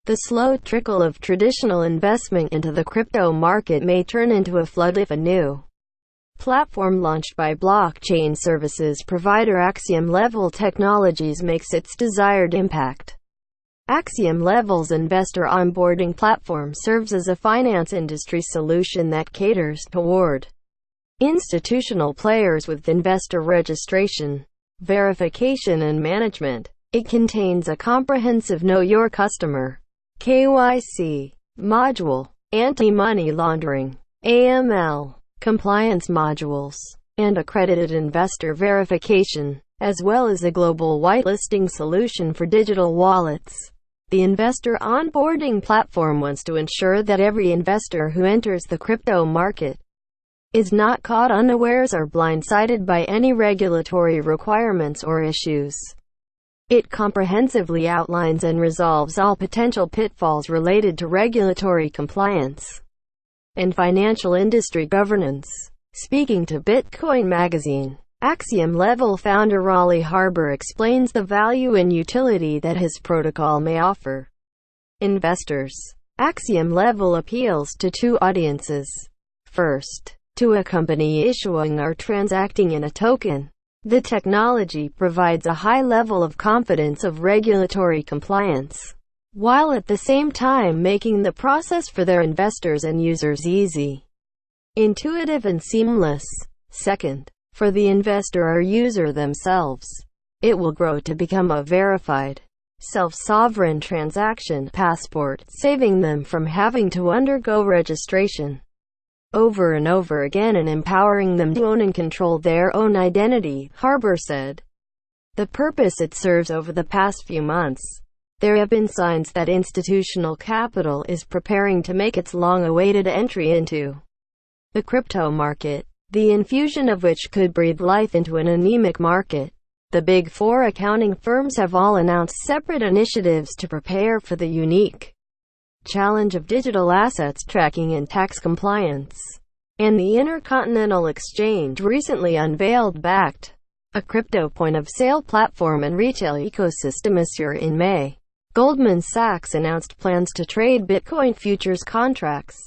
The slow trickle of traditional investment into the crypto market may turn into a flood if a new platform launched by blockchain services provider AxiomLevel Technologies makes its desired impact. AxiomLevel's Investor Onboarding Platform serves as a finance industry solution that caters toward institutional players with investor registration, verification and management. It contains a comprehensive Know Your Customer (KYC) module, anti-money laundering (AML) compliance modules, and accredited investor verification, as well as a global whitelisting solution for digital wallets. The Investor Onboarding Platform wants to ensure that every investor who enters the crypto market is not caught unawares or blindsided by any regulatory requirements or issues. It comprehensively outlines and resolves all potential pitfalls related to regulatory compliance and financial industry governance. Speaking to Bitcoin Magazine, AxiomLevel Founder Raleigh Harbour explains the value and utility that his protocol may offer investors. AxiomLevel appeals to two audiences. First, to a company issuing or transacting in a token. The technology provides a high level of confidence of regulatory compliance, while at the same time making the process for their investors and users easy, intuitive and seamless. Second, for the investor or user themselves, it will grow to become a verified, self-sovereign transaction passport, saving them from having to undergo registration over and over again and empowering them to own and control their own identity, Harbour said. The purpose it serves. Over the past few months, there have been signs that institutional capital is preparing to make its long-awaited entry into the crypto market, the infusion of which could breathe life into an anemic market. The Big Four accounting firms have all announced separate initiatives to prepare for the unique challenge of digital assets tracking and tax compliance. And the Intercontinetal Exchange recently unveiled Bakkt, a crypto point-of-sale platform and retail ecosystem. In May, Goldman Sachs announced plans to trade Bitcoin futures contracts,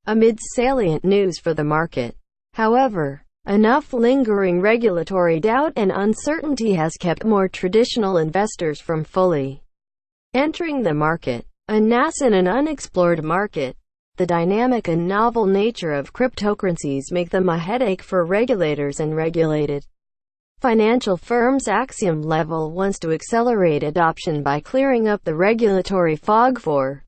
amidst salient news for the market. However, enough lingering regulatory doubt and uncertainty has kept more traditional investors from fully entering the market. A nascent and unexplored market. The dynamic and novel nature of cryptocurrencies make them a headache for regulators and regulated financial firms. AxiomLevel wants to accelerate adoption by clearing up the regulatory fog for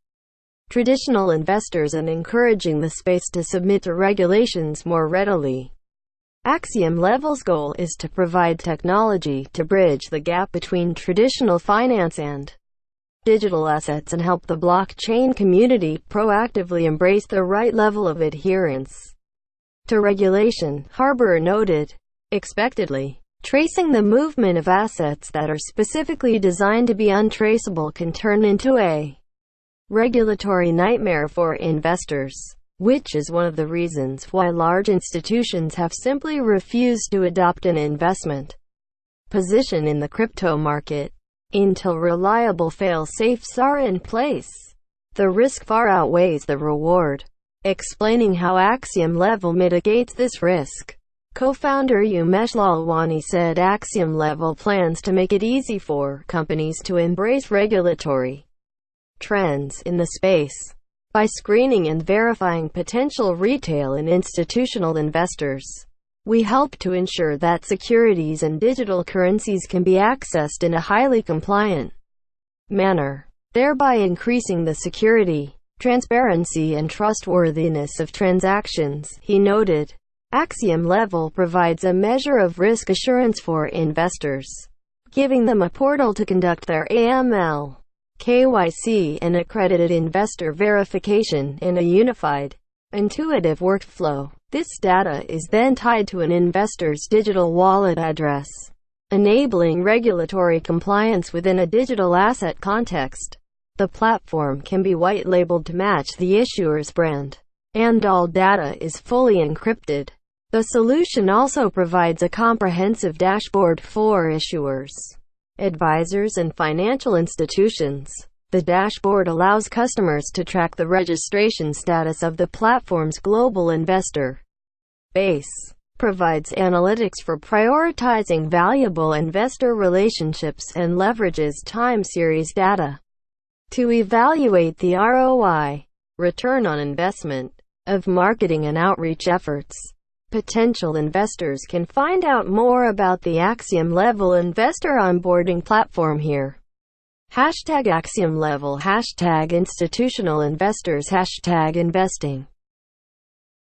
traditional investors and encouraging the space to submit to regulations more readily. AxiomLevel's goal is to provide technology to bridge the gap between traditional finance and digital assets and help the blockchain community proactively embrace the right level of adherence to regulation, Harbour noted. Expectedly, tracing the movement of assets that are specifically designed to be untraceable can turn into a regulatory nightmare for investors, which is one of the reasons why large institutions have simply refused to adopt an investment position in the crypto market until reliable fail-safes are in place. The risk far outweighs the reward. Explaining how AxiomLevel mitigates this risk, co-founder Umesh Lalwani said AxiomLevel plans to make it easy for companies to embrace regulatory trends in the space by screening and verifying potential retail and institutional investors. We help to ensure that securities and digital currencies can be accessed in a highly compliant manner, thereby increasing the security, transparency and trustworthiness of transactions, he noted. AxiomLevel provides a measure of risk assurance for investors, giving them a portal to conduct their AML, KYC and accredited investor verification in a unified, intuitive workflow. This data is then tied to an investor's digital wallet address, enabling regulatory compliance within a digital asset context. The platform can be white-labeled to match the issuer's brand, and all data is fully encrypted. The solution also provides a comprehensive dashboard for issuers, advisors and financial institutions, The dashboard allows customers to track the registration status of the platform's global investor base, provides analytics for prioritizing valuable investor relationships, and leverages time series data to evaluate the ROI, return on investment, of marketing and outreach efforts. Potential investors can find out more about the AxiomLevel Investor Onboarding Platform here. #AxiomLevel #institutional investors #investing